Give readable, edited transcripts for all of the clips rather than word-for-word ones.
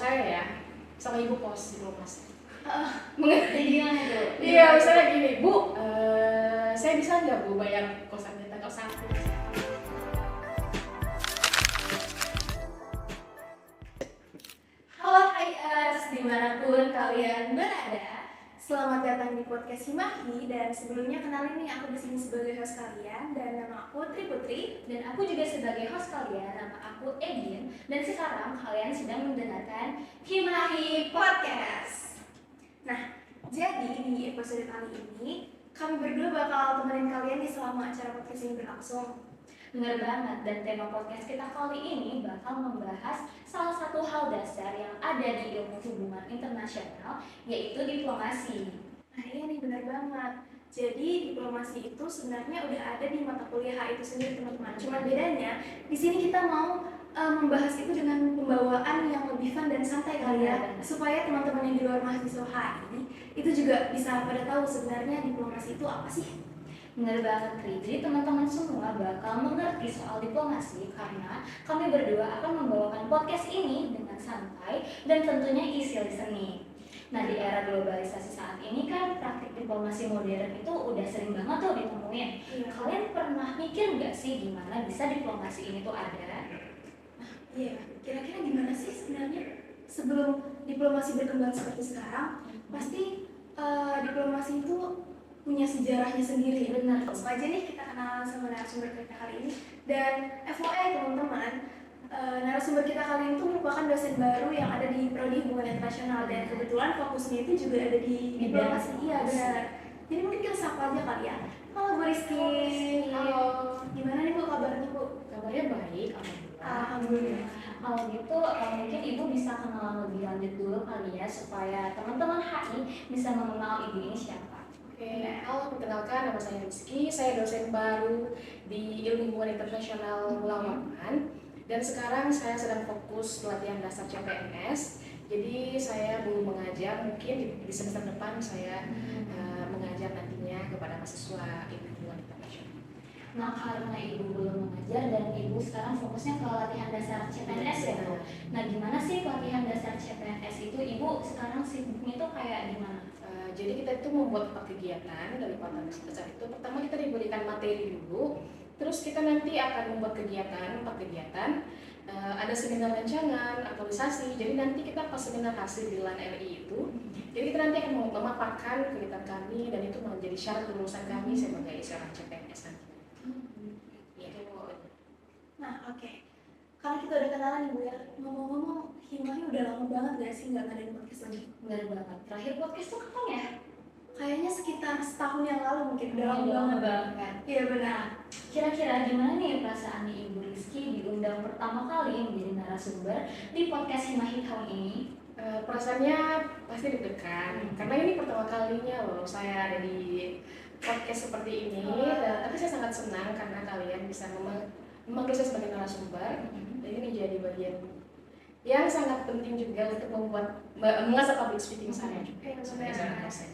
saya ya, sama ibu pos diplomasi. Jadi gimana tuh? Iya, misalnya gini, Bu, saya bisa nggak Bu bayar kosannya tanggal 1? Halo HIers, dimanapun kalian berada, selamat datang di podcast Himahi. Dan sebelumnya kenalin nih, aku di sini sebagai host kalian dan nama aku Tri Putri. Dan aku juga sebagai host kalian, nama aku Edin. Dan sekarang kalian sedang mendengarkan Himahi Podcast. Nah, jadi di episode kali ini kami berdua bakal temenin kalian di selama acara podcast ini berlangsung. Bener banget, dan tema podcast kita kali ini bakal membahas salah satu hal dasar yang ada di ilmu hubungan internasional, yaitu diplomasi. Nah iya nih, benar banget. Jadi diplomasi itu sebenarnya udah ada di mata kuliah HI itu sendiri teman-teman. Cuma bedanya di sini kita mau membahas itu dengan pembawaan yang lebih fun dan santai kali ya, supaya teman-teman yang di luar mahasiswa HI itu juga bisa pada tahu sebenarnya diplomasi itu apa sih. Bener banget, Tri. Jadi teman-teman semua bakal mengerti soal diplomasi karena kami berdua akan membawakan podcast ini dengan santai dan tentunya easy listening. Nah, di era globalisasi saat ini kan praktik diplomasi modern itu udah sering banget tuh ditemuin. Kalian pernah mikir nggak sih gimana bisa diplomasi ini tuh ada? Iya, kira-kira gimana sih sebenarnya sebelum diplomasi berkembang seperti sekarang? Pasti diplomasi itu punya sejarahnya sendiri. Benar. Langsung aja nih kita kenalan sama narasumber kita kali ini. Dan FYI teman-teman, narasumber kita kali ini tuh merupakan dosen baru yang ada di Prodi Hubungan Internasional dan kebetulan fokusnya itu juga ada di diplomasi. Iya benar. Jadi mungkin kita sapa aja kali ya. Halo Bu Rizky. Halo. Gimana nih Bu kabarnya Bu? Kabarnya baik, Alhamdulillah. Kalau gitu mungkin Ibu bisa kenalan lebih lanjut dulu kali ya supaya teman-teman HI bisa mengenal Ibu ini siapa. Oke, halo, perkenalkan nama saya Rizky, saya dosen baru di Ilmu Hubungan Internasional Mulauman. Dan sekarang saya sedang fokus latihan dasar CPNS. Jadi saya belum mengajar, mungkin di semester depan saya mengajar nantinya kepada mahasiswa Ilmu Hubungan Internasional. Nah, karena Ibu belum mengajar dan Ibu sekarang fokusnya ke latihan dasar CPNS ya Bu. Nah, gimana sih pelatihan dasar CPNS itu? Ibu sekarang sibuknya tuh kayak gimana? Jadi kita itu membuat 4 kegiatan dari pelatihan dasar itu. Pertama kita diberikan materi dulu, terus kita nanti akan membuat kegiatan, 4 kegiatan. Ada seminar rancangan, aktualisasi. Jadi nanti kita pas seminar hasil di LAN RI itu, jadi kita nanti akan memaparkan kegiatan kami dan itu menjadi syarat kelulusan kami sebagai seorang CPNS nanti. Nah oke. Karena kita udah kenalan nih Bu ya, ngomong-ngomong Himahi udah lama banget gak sih nggak ngadain podcast lagi? Benar banget. Terakhir podcast tuh kapan ya? Kayaknya sekitar setahun yang lalu mungkin, udah lama banget. Iya benar. Kira-kira gimana nih perasaan Ibu Rizky diundang pertama kali menjadi narasumber di podcast Himahi tahun ini? Perasaannya pasti deg-degan, karena ini pertama kalinya loh saya ada di podcast seperti ini. Tapi saya sangat senang karena kalian bisa memanggil saya sebagai narasumber. Dan ini menjadi bagian yang sangat penting juga untuk mengasah public speaking saya juga sebagai seorang dosen.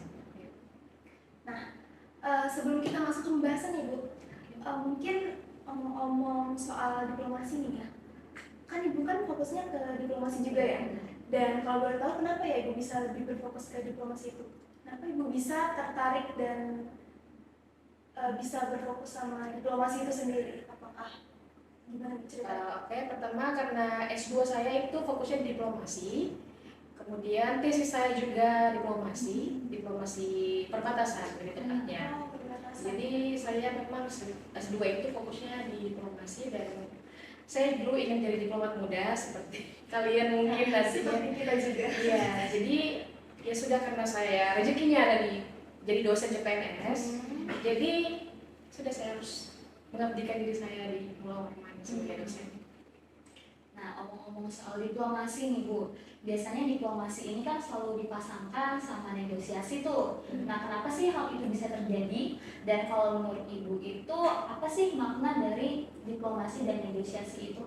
Nah, sebelum kita masuk ke pembahasan nih Bu, mungkin omong-omong soal diplomasi nih ya. Kan Ibu kan fokusnya ke diplomasi juga ya. Dan kalau boleh tahu kenapa ya Ibu bisa lebih berfokus ke diplomasi itu? Kenapa Ibu bisa tertarik dan bisa berfokus sama diplomasi itu sendiri? Apakah gimana cerita? Oke, pertama karena S2 saya itu fokusnya di diplomasi. Kemudian tesis saya juga diplomasi perbatasan lebih tepatnya. Jadi saya memang S2 itu fokusnya di diplomasi dan saya dulu ingin jadi diplomat muda seperti kalian mungkin nantinya. Seperti kita juga. Iya, jadi ya sudah karena saya rezekinya ada di jadi dosen CPNS. Jadi sudah saya harus mengabdikan diri saya di Pulau Warman sebagai dosen. Nah, omong-omong soal diplomasi nih Bu, biasanya diplomasi ini kan selalu dipasangkan sama negosiasi tuh. Nah, kenapa sih hal itu bisa terjadi? Dan kalau menurut Ibu itu apa sih makna dari diplomasi dan negosiasi itu?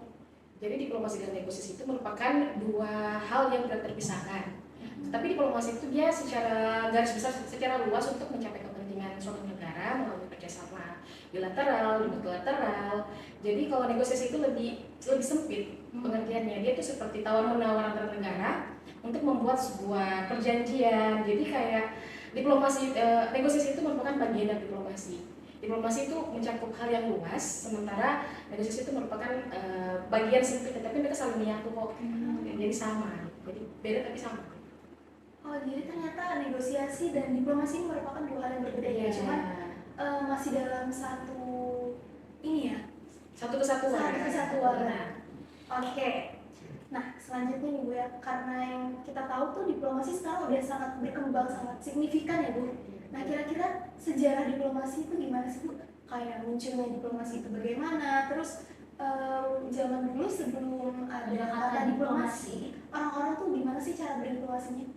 Jadi diplomasi dan negosiasi itu merupakan dua hal yang tidak terpisahkan. Tapi diplomasi itu dia secara garis besar, secara luas untuk mencapai kepentingan suatu negara melalui kerjasama bilateral, multilateral. Jadi kalau negosiasi itu lebih sempit pengertiannya. Dia itu seperti tawar menawar antar negara untuk membuat sebuah perjanjian. Jadi kayak diplomasi, negosiasi itu merupakan bagian dari diplomasi. Diplomasi itu mencakup hal yang luas, sementara negosiasi itu merupakan bagian sempit, tapi mereka saling menyatu kok. Jadi sama, jadi beda tapi sama. Oh, jadi ternyata negosiasi dan diplomasi ini merupakan dua hal yang berbeda ya, cuman masih dalam satu ini ya, Satu kesatuan. satu kesatuan. Nah, Oke. Nah, selanjutnya nih Bu ya, karena yang kita tahu tuh diplomasi sekarang udah sangat berkembang, sangat signifikan ya Bu. Nah, kira-kira sejarah diplomasi itu gimana sih Bu? Kayak munculnya diplomasi itu bagaimana? Terus zaman dulu sebelum ada kata diplomasi, orang-orang tuh gimana sih cara berdiplomasinya?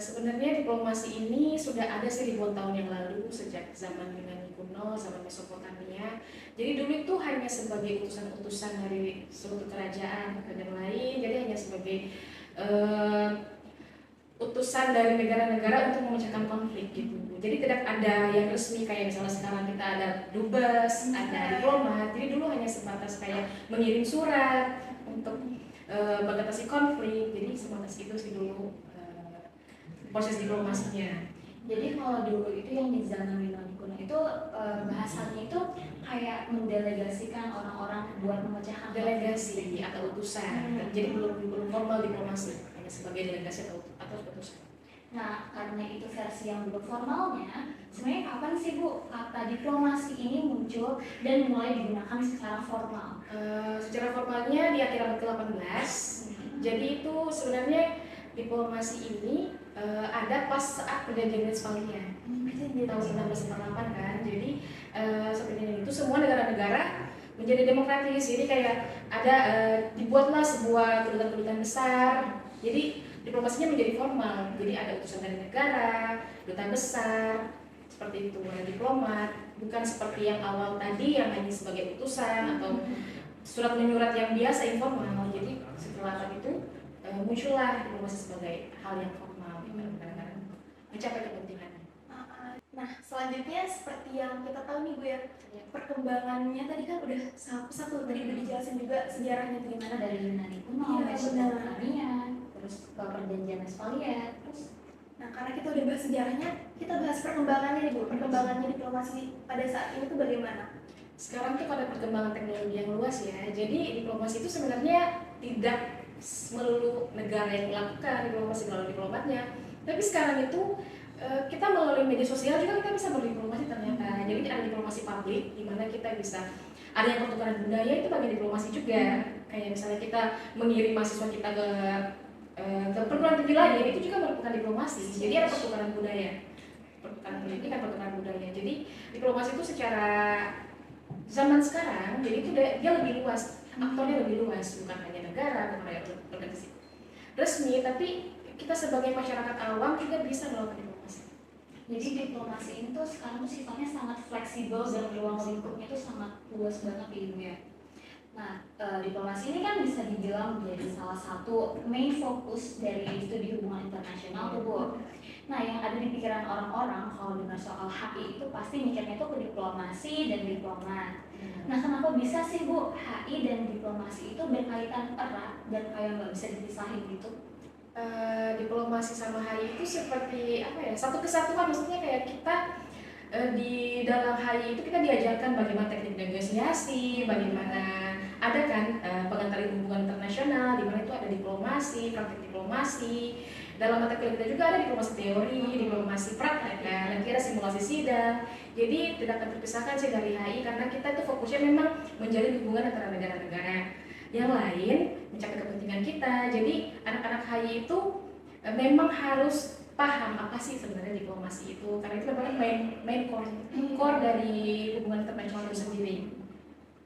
sebenarnya diplomasi ini sudah ada sih ribuan tahun yang lalu, sejak zaman Yunani kuno, zaman Mesopotamia. Jadi dulu itu hanya sebagai utusan-utusan dari suatu kerajaan lain, jadi hanya sebagai utusan dari negara-negara untuk memecahkan konflik gitu. Jadi tidak ada yang resmi kayak misalnya sekarang kita ada dubes, ada diplomat. Jadi dulu hanya sebatas kayak mengirim surat untuk mengatasi konflik. Jadi sebatas itu sih dulu proses diplomasinya. Jadi kalau dulu itu yang di zaman Yunani kuno itu bahasanya itu kayak mendelegasikan orang-orang buat memecahkan Delegasi atau utusan. Jadi belum formal diplomasi, hanya sebagai delegasi atau utusan. Nah, karena itu versi yang belum formalnya, sebenarnya kapan sih Bu kata diplomasi ini muncul dan mulai digunakan secara formal? Secara formalnya di akhir abad ke-18. Jadi itu sebenarnya diplomasi ini ada pas saat perjanjian Westphalia tahun 1948 kan. Jadi sebenarnya itu semua negara-negara menjadi demokratis. Jadi kayak ada dibuatlah sebuah kedutaan-kedutaan besar. Jadi diplomasinya menjadi formal. Jadi ada utusan dari negara, duta besar, seperti itu, ada diplomat. Bukan seperti yang awal tadi yang hanya sebagai utusan atau surat menyurat yang biasa informal. Jadi setelah itu muncullah diplomasi sebagai hal yang formal di negara-negara mencapai kepentingannya. Nah, selanjutnya seperti yang kita tahu nih Bu ya, perkembangannya tadi kan udah satu tadi udah dijelasin juga sejarahnya itu gimana. Dari Yunani kuno, Iya, Mesopotamia, terus ke perjanjian Westphalia, terus Nah, karena kita udah bahas sejarahnya, kita bahas perkembangannya nih Bu. Perkembangannya diplomasi pada saat ini tuh bagaimana? Sekarang tuh pada perkembangan teknologi yang luas ya. Jadi diplomasi itu sebenarnya tidak melulu negara yang melakukan diplomasi melalui diplomatnya. Tapi sekarang itu kita melalui media sosial juga kita bisa berdiplomasi ternyata. Jadi ada diplomasi publik di mana kita bisa ada yang pertukaran budaya, itu bagian diplomasi juga. Kayak misalnya kita mengirim mahasiswa kita ke perguruan tinggi lain, itu juga merupakan diplomasi. Jadi ada pertukaran budaya. Pertukaran pendidikan, pertukaran budaya. Jadi diplomasi itu secara zaman sekarang, jadi itu dia lebih luas, aktornya lebih luas, bukan hanya negara, bukan hanya organisasi resmi, tapi kita sebagai masyarakat awam juga bisa melakukan diplomasi. jadi diplomasi ini tuh sekarang tuh sifatnya sangat fleksibel dan ruang lingkupnya tuh sangat luas banget Ibu ya. Nah, diplomasi ini kan bisa dibilang menjadi salah satu main fokus dari studi hubungan internasional tuh Bu. Nah, yang ada di pikiran orang-orang kalau dengar soal HI itu pasti mikirnya tuh ke diplomasi dan diplomat. Nah, kenapa bisa sih Bu HI dan diplomasi itu berkaitan erat dan kayak nggak bisa dipisahin gitu? Diplomasi sama HI itu seperti apa ya, satu kesatuan. Maksudnya kayak kita di dalam HI itu kita diajarkan bagaimana teknik negosiasi, bagaimana ada kan pengantar hubungan internasional, di mana itu ada diplomasi, praktik diplomasi. Dalam mata kuliah kita juga ada diplomasi teori, diplomasi praktek, nanti ada simulasi sidang. Jadi tidak akan terpisahkan sih dari HI karena kita itu fokusnya memang menjalin hubungan antara negara-negara yang lain mencapai kepentingan kita. Jadi anak-anak HI itu memang harus paham apa sih sebenarnya diplomasi itu, karena itu merupakan main core dari hubungan internasional itu sendiri.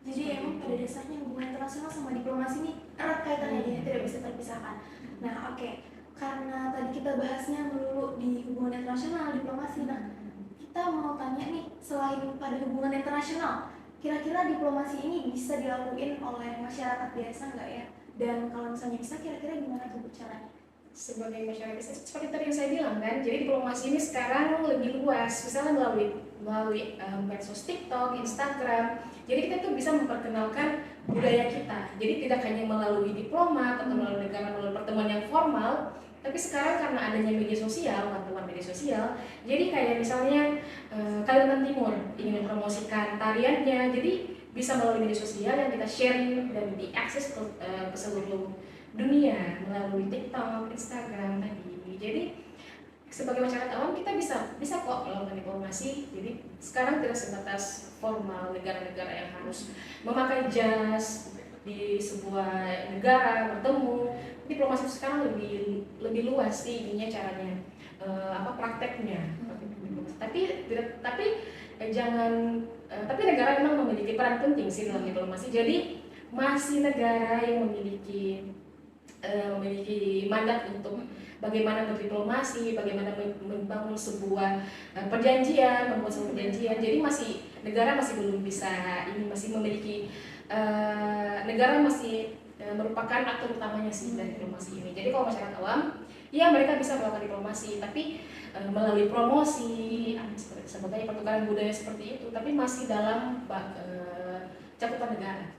Jadi emang pada dasarnya hubungan internasional sama diplomasi ini erat kaitannya, jadi tidak bisa terpisahkan. Nah, oke. Karena tadi kita bahasnya melulu di hubungan internasional, diplomasi. Nah, kita mau tanya nih, selain pada hubungan internasional, kira-kira diplomasi ini bisa dilakuin oleh masyarakat biasa nggak ya? Dan kalau misalnya bisa, kira-kira gimana tuh caranya? Sebagai masyarakat biasa, seperti tadi yang saya bilang kan, jadi diplomasi ini sekarang lebih luas, misalnya melalui medsos TikTok, Instagram. Jadi kita tuh bisa memperkenalkan budaya kita. Jadi tidak hanya melalui diplomat atau melalui negara, melalui pertemuan yang formal, Tapi sekarang karena adanya media sosial, bantuan media sosial, jadi kayak misalnya Kalimantan Timur ingin mempromosikan tariannya, jadi bisa melalui media sosial yang kita sharing dan diakses ke seluruh dunia melalui TikTok, Instagram tadi. Jadi sebagai masyarakat awam kita bisa kok melakukan diplomasi. Jadi sekarang tidak sebatas formal negara-negara yang harus memakai jas di sebuah negara bertemu. Diplomasi sekarang lebih luas sih ininya caranya, prakteknya. Tapi negara memang memiliki peran penting sih dalam diplomasi. Jadi masih negara yang memiliki mandat untuk bagaimana berdiplomasi, bagaimana membangun sebuah perjanjian, membuat sebuah perjanjian. Jadi negara masih belum bisa, ini masih memiliki negara masih merupakan aktor utamanya sih dari diplomasi ini. Jadi kalau masyarakat awam, ya mereka bisa melakukan diplomasi, tapi melalui promosi, sebagai pertukaran budaya seperti itu, tapi masih dalam cakupan negara.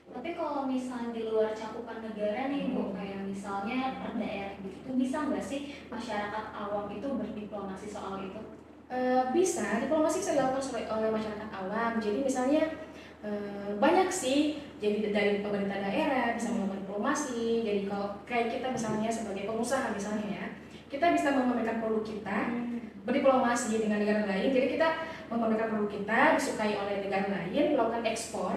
Tapi kalau misalnya di luar cakupan negara nih Bu, kayak misalnya per daerah gitu, bisa nggak sih masyarakat awam itu berdiplomasi soal itu? Bisa, diplomasi bisa dilakukan oleh masyarakat awam. Jadi misalnya banyak sih, jadi dari pemerintah daerah bisa melakukan diplomasi. Jadi kalau kayak kita misalnya sebagai pengusaha misalnya ya, kita bisa memamerkan produk kita, berdiplomasi dengan negara lain. Jadi kita memamerkan produk kita, disukai oleh negara lain, melakukan ekspor.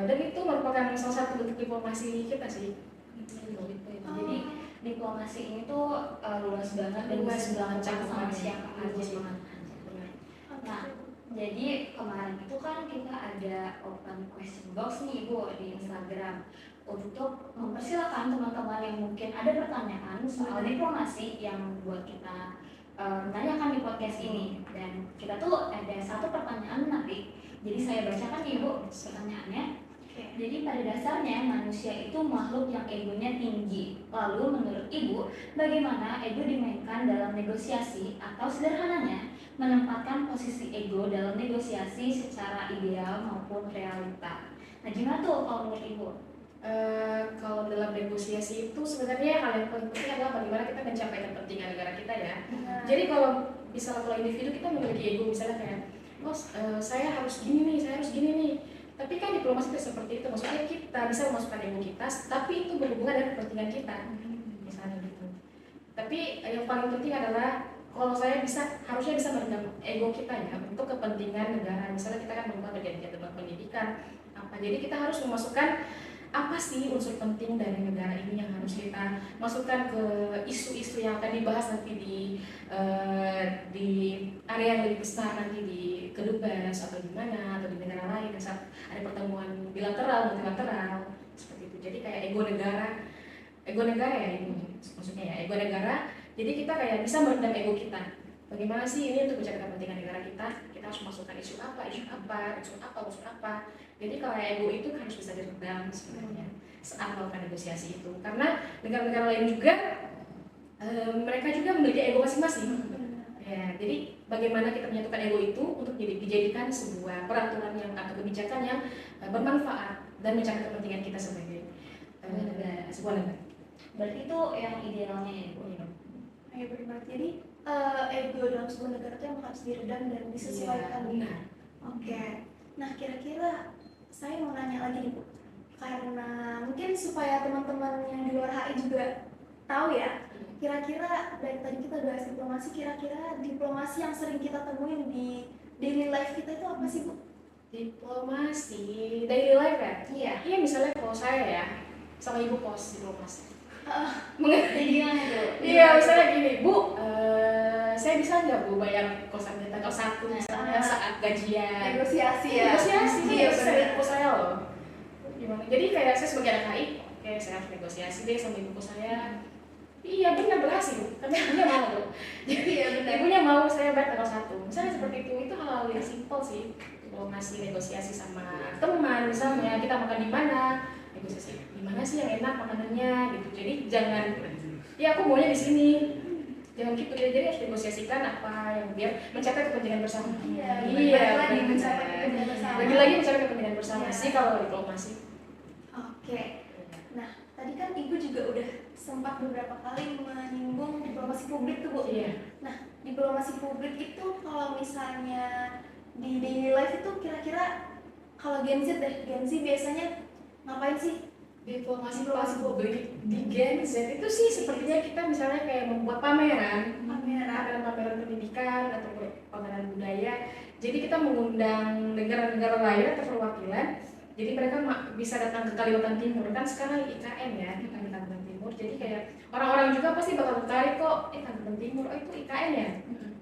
Dan itu merupakan salah satu bentuk diplomasi kita sih. Jadi diplomasi ini tuh luas banget dan bisa dilakukan sama siapa aja. Nah, jadi kemarin itu kan kita ada open question box nih Bu di Instagram untuk mempersilakan teman-teman yang mungkin ada pertanyaan soal diplomasi yang buat kita menanyakan di podcast ini. Dan kita tuh ada satu pertanyaan menarik. Jadi saya bacakan nih Bu pertanyaannya. Jadi pada dasarnya manusia itu makhluk yang egonya tinggi. Lalu menurut Ibu, bagaimana ego dimainkan dalam negosiasi atau sederhananya menempatkan posisi ego dalam negosiasi secara ideal maupun realita? Nah gimana tuh kalau menurut Ibu? Kalau dalam negosiasi itu sebenarnya hal yang paling penting adalah bagaimana kita mencapai kepentingan negara kita ya. Jadi kalau individu kita memiliki ego, misalnya kayak saya harus gini nih, saya harus gini nih. Tapi kan diplomasi tidak seperti itu. Maksudnya kita bisa memasukkan ego kita, tapi itu berhubungan dengan kepentingan kita, misalnya gitu. Tapi yang paling penting adalah kalau saya harusnya bisa meredam ego kita ya untuk kepentingan negara. Misalnya kita kan membuat perjanjian tentang pendidikan apa. Jadi kita harus memasukkan apa sih unsur penting dari negara ini yang harus kita masukkan ke isu-isu yang akan dibahas nanti di area yang lebih besar, nanti di kedubes atau di mana atau di negara lain saat ada pertemuan bilateral, multilateral seperti itu. Jadi kayak ego negara ya ini maksudnya ya, ego negara. Jadi kita kayak bisa meredam ego kita. Bagaimana sih ini untuk menjaga kepentingan negara kita harus masukkan isu apa. Jadi kalau ego itu harus bisa diredam sebenarnya saat melakukan negosiasi itu. Karena negara-negara lain juga mereka juga memiliki ego masing-masing. Ya, jadi bagaimana kita menyatukan ego itu untuk dijadikan sebuah peraturan atau kebijakan yang bermanfaat dan mencapai kepentingan kita sebagai sebuah negara. Berarti itu yang idealnya ya Bu? Iya benar. Jadi ego dalam sebuah negara itu yang harus diredam dan disesuaikan. Benar. Oke. Nah kira-kira saya mau nanya lagi nih Bu, karena mungkin supaya teman-teman yang di luar HI juga tahu ya, kira-kira dari tadi kita bahas diplomasi, kira-kira diplomasi yang sering kita temuin di daily life kita itu apa sih Bu? Diplomasi daily life ya? Iya. Misalnya kalau saya ya sama ibu pos diplomasi. Jadi gimana tuh? Iya, misalnya gini, Bu, saya bisa nggak Bu bayar kosan kita tanggal 1 misalnya saat gajian? Negosiasi ya. Iya, saya ibu saya loh. Gimana? Jadi kayak saya sebagai anak HI, oke saya harus negosiasi deh sama ibu saya. Iya benar berhasil, karena ibunya mau loh. Jadi Iya, benar. ibunya mau saya bayar tanggal 1. Misalnya seperti itu hal-hal yang simpel sih. Diplomasi negosiasi sama teman, misalnya kita makan di mana, negosiasi di mana sih yang enak makanannya gitu. Jadi jangan ya aku maunya di sini, jangan gitu ya. Jadi harus negosiasikan apa yang biar mencapai kepentingan bersama. Lagi mencapai kepentingan bersama. Lagi mencapai kepentingan bersama sih kalau diplomasi. Oke. Nah tadi kan Ibu juga udah sempat beberapa kali menyinggung diplomasi publik tuh Bu. Iya. Nah, diplomasi publik itu kalau misalnya di daily life itu kira-kira kalau Gen Z biasanya ngapain sih? Diplomasi publik di Gen Z itu sih sepertinya kita misalnya kayak membuat pameran pendidikan atau pameran budaya. Jadi kita mengundang negara-negara lain atau perwakilan. Jadi mereka bisa datang ke Kalimantan Timur, kan sekarang IKN ya, Kalimantan Timur. Jadi kayak orang-orang juga pasti bakal tertarik kok, Kalimantan Timur, oh itu IKN ya.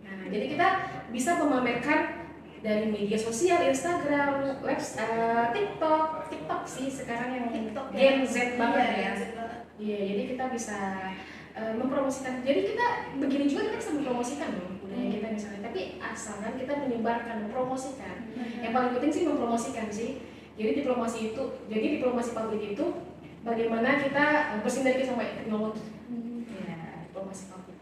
Nah, jadi kita bisa memamerkan dari media sosial, Instagram, TikTok sih sekarang yang TikTok Gen Z banget ya. Gen Z banget. Iya, jadi kita bisa mempromosikan. Jadi kita begini juga kita bisa mempromosikan loh budaya kita misalnya. Tapi asalkan kita menyebarkan, mempromosikan. Yang paling penting sih mempromosikan sih. Jadi diplomasi publik itu bagaimana kita bersinergi sama teknologi. Ya, diplomasi publik.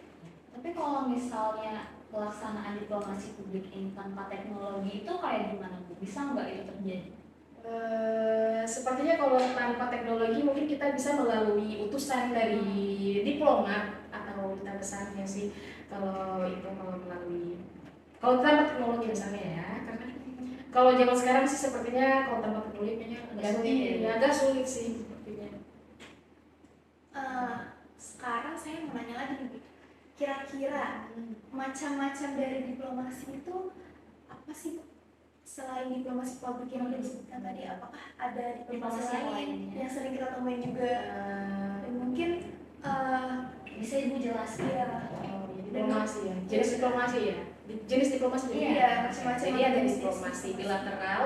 Tapi kalau misalnya pelaksanaan diplomasi publik ini tanpa teknologi itu kayak gimana Bu? Bisa nggak itu terjadi? Sepertinya kalau tanpa teknologi mungkin kita bisa melalui utusan dari diplomat atau duta besarnya sih. Kalau tanpa teknologi misalnya ya, karena kalau zaman sekarang sih sepertinya kalau tanpa teknologi kayaknya agak sulit sih sepertinya. Sekarang saya mau nanya lagi nih, kira-kira macam-macam dari diplomasi itu apa sih Bu? Selain diplomasi publik yang udah disebutkan tadi, apakah ada diplomasi lain yang sering kita temuin juga? Dan mungkin Bisa Ibu jelaskan? ya, Diplomasi ya, jenis diplomasi Iya, macam-macam. Jadi ada diplomasi bilateral,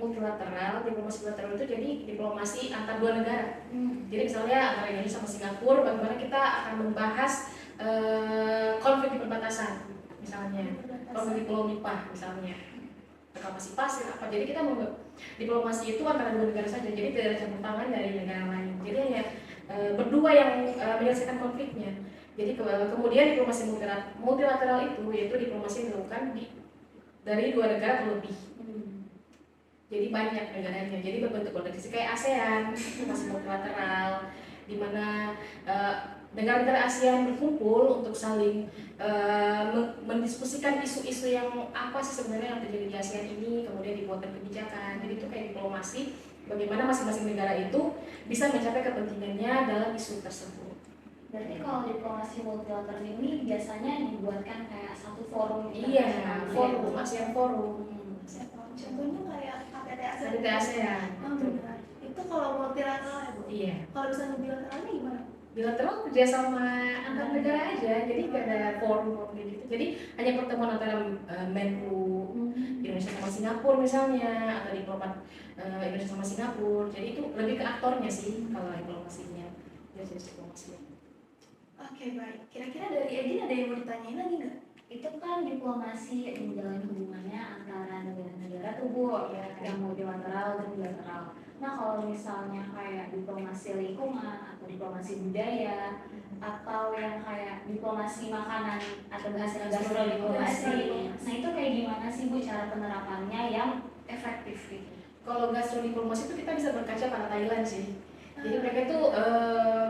multilateral. Diplomasi bilateral itu jadi diplomasi antar dua negara. Jadi misalnya antara Indonesia sama Singapura, bagaimana kita akan membahas konflik di perbatasan, misalnya konflik di Pulau Nipah misalnya, reklamasi pasir apa. Jadi kita diplomasi itu antara dua negara saja, jadi tidak ada campur tangan dari negara lain. Jadi hanya berdua yang menyelesaikan konfliknya. Jadi kemudian diplomasi multilateral itu yaitu diplomasi yang dilakukan dari dua negara atau lebih. Jadi banyak negaranya. Jadi berbentuk organisasi kayak ASEAN, diplomasi multilateral, di mana negara-negara ASEAN berkumpul untuk saling mendiskusikan isu-isu yang apa sih sebenarnya yang terjadi di ASEAN ini, kemudian dibuatkan kebijakan. Jadi itu kayak diplomasi, bagaimana masing-masing negara itu bisa mencapai kepentingannya dalam isu tersebut. Berarti kalau diplomasi multilateral ini biasanya dibuatkan kayak satu forum Iya, forum, ASEAN Forum. contohnya kayak KTT ASEAN. KTT ASEAN. Benar. Itu kalau multilateral ya Bu? Iya. Kalau misalnya bilateralnya gimana? Bilateral kerjasama antar negara aja, jadi gak ada forum gitu. Jadi hanya pertemuan antara Menlu Indonesia sama Singapura misalnya, atau diplomat Indonesia sama Singapura. Jadi itu lebih ke aktornya sih kalau diplomasinya. Jadi diplomasinya. Oke, baik. Kira-kira dari Edin ada yang mau ditanyain lagi nggak? Itu kan diplomasi menjalin hubungannya antara negara-negara tuh Bu, yang multilateral dan bilateral. Nah kalau misalnya kayak diplomasi lingkungan atau diplomasi budaya atau yang kayak diplomasi makanan atau bahasa diplomasi, nah itu kayak gimana sih Bu cara penerapannya yang efektif gitu? Kalau gastrodiplomasi itu kita bisa berkaca pada Thailand sih. Jadi mereka itu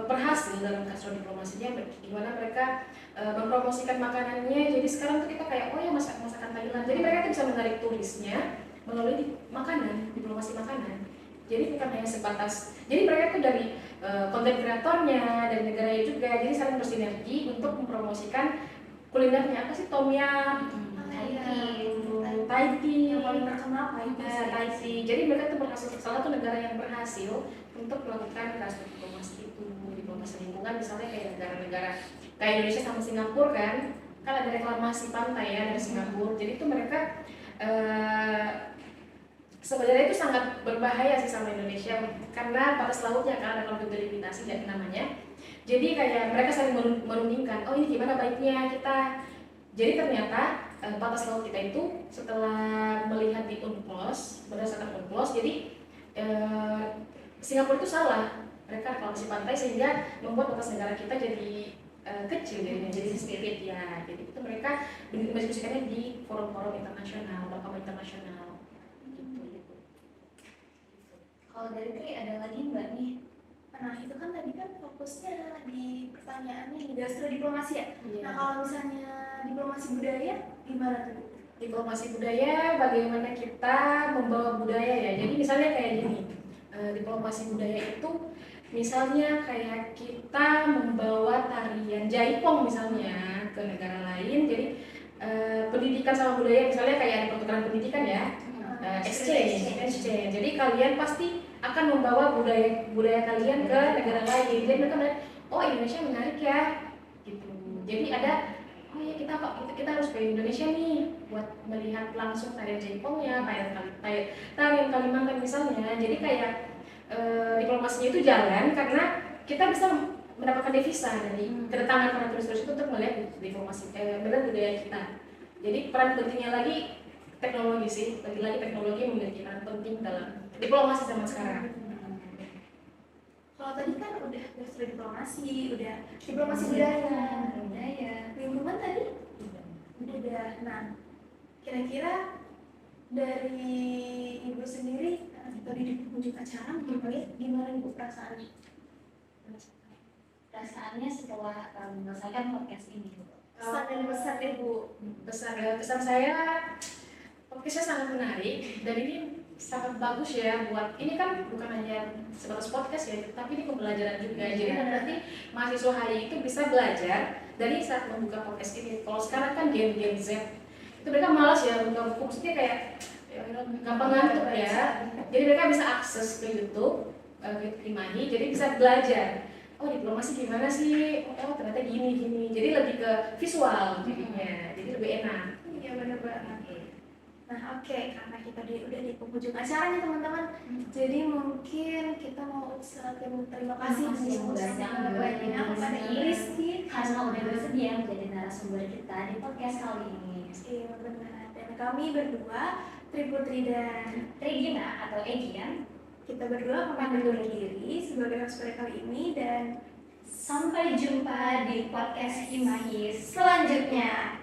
berhasil dalam gastrodiplomasinya, gimana mereka mempromosikan makanannya. Jadi sekarang tuh kita kayak oh ya masakan Thailand. Jadi mereka tuh bisa menarik turisnya melalui makanan, diplomasi makanan. Jadi bukan hanya sebatas, jadi mereka tuh dari konten kreatornya, dari negaranya juga, jadi saling bersinergi untuk mempromosikan kulinernya. Apa sih tom yum, Thai tea, yang paling terkenal Thai tea. Jadi mereka tuh berhasil, salah satu negara yang berhasil untuk melakukan diplomasi itu, diplomasi lingkungan misalnya kayak negara-negara kayak Indonesia sama Singapura kan ada reklamasi pantai ya dari Singapura. Jadi itu mereka sebenarnya itu sangat berbahaya sih sama Indonesia karena batas lautnya kan ada konflik delimitasi dan namanya. Jadi kayak mereka saling merundingkan, oh ini gimana baiknya kita. Jadi ternyata batas laut kita itu setelah melihat di UNCLOS, berdasarkan UNCLOS, jadi Singapura itu salah, mereka reklamasi pantai sehingga membuat batas negara kita jadi kecil jadinya, jadi sempit ya. Jadi itu mereka mendiskusikannya di forum-forum internasional, mahkamah internasional. Kalau dari Tri ada lagi nggak nih? Nah, itu kan tadi kan fokusnya di pertanyaannya di gastrodiplomasi ya. Nah, kalau misalnya diplomasi budaya gimana tuh? Diplomasi budaya, bagaimana kita membawa budaya ya. Jadi misalnya kayak gini, diplomasi budaya itu misalnya kayak kita membawa tarian jaipong misalnya ke negara lain. Jadi pendidikan sama budaya misalnya kayak ada pertukaran pendidikan ya, exchange. Jadi kalian pasti akan membawa budaya kalian ke negara lain. Jadi mereka melihat, oh Indonesia menarik ya, gitu. Jadi ada, oh ya kita harus ke Indonesia nih buat melihat langsung tarian jaipongnya, tarian Kalimantan misalnya. Jadi kayak diplomasinya itu jalan karena kita bisa mendapatkan devisa dari kedatangan para turis-turis itu untuk melihat melihat budaya kita. Jadi peran pentingnya lagi teknologi sih, lagi teknologi memiliki peran penting dalam diplomasi zaman sekarang. Kalau tadi kan udah gastrodiplomasi, udah diplomasi budaya, lingkungan tadi udah. Nah, kira-kira dari ibu sendiri tadi di pengunjung acara gimana ibu perasaannya? Perasaannya setelah menyelesaikan podcast ini. Pesan dan pesan ibu. Pesan saya, podcastnya sangat menarik dan ini sangat bagus ya buat, ini kan bukan hanya sebatas podcast ya, tapi ini pembelajaran juga. Jadi nanti mahasiswa hari itu bisa belajar dari saat membuka podcast ini. Kalau sekarang kan Gen Z itu mereka malas ya buka buku, maksudnya kayak gampang ngantuk ya. Jadi mereka bisa akses ke YouTube, Imahi, jadi bisa belajar. Oh diplomasi gimana sih? Oh ternyata gini. Jadi lebih ke visual jadinya, jadi lebih enak. Iya benar banget. Nah oke, karena kita udah di penghujung acara nih teman-teman, jadi mungkin kita mau ucapkan terima kasih banyak kepada Rizky karena udah bersedia menjadi narasumber kita di podcast kali ini. Iya benar. Dan kami berdua, Triputri dan Regina atau Egian, kita berdua pamit undur diri sebagai host pada kali ini dan sampai jumpa di podcast Imahi selanjutnya.